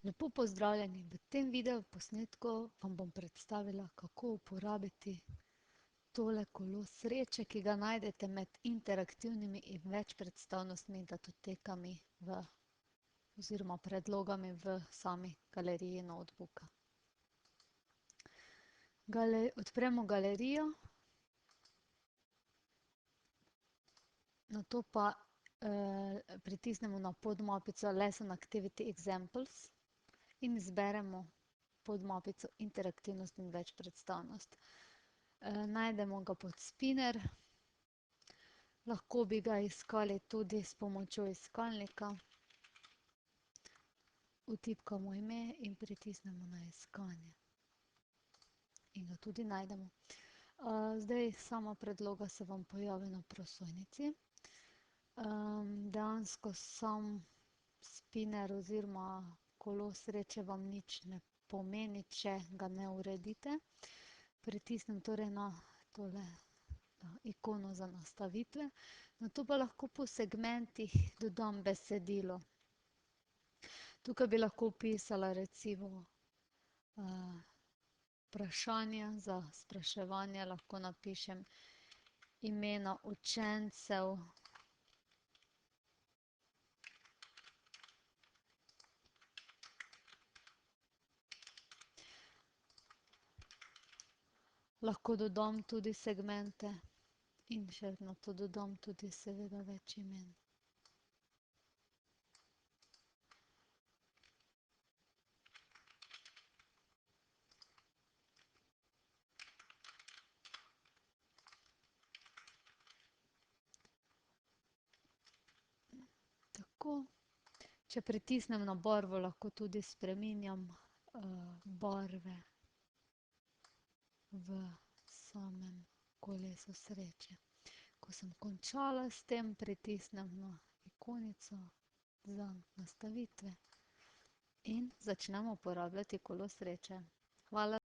Lepo pozdravljeni! V tem video posnetku vam bom predstavila, kako uporabiti tole kolo sreče, ki ga najdete med interaktivnimi in večpredstavnostmi datotekami oziroma predlogami v sami galeriji notebooka. Odpremo galerijo, nato pa pritisnemo na podmapico Lesson Activity Examples in izberemo podmapico Interaktivnost in večpredstavnost. Najdemo ga pod Spinner, lahko bi ga iskali tudi s pomočjo iskalnika. Vtipkamo ime in pritisnemo na iskanje. In ga tudi najdemo. Zdaj sama predloga se vam pojavi na prosojnici. Dejansko sam Spinner oziroma kolo sreče vam nič ne pomeni, če ga ne uredite. Pritisnem torej na tole ikono za nastavitve, nato pa lahko po segmentih dodam besedilo. Tukaj bi lahko vpisala recimo vprašanja za spraševanje, lahko napišem imena učencev. Lahko dodam tudi segmente in še nato dodam tudi seveda več imen. Tako, če pritisnem na barvo, lahko tudi spreminjam barve v samem kolesu sreče. Ko sem končala s tem, pritisnem na ikonico za nastavitve in začnemo uporabljati kolo sreče. Hvala.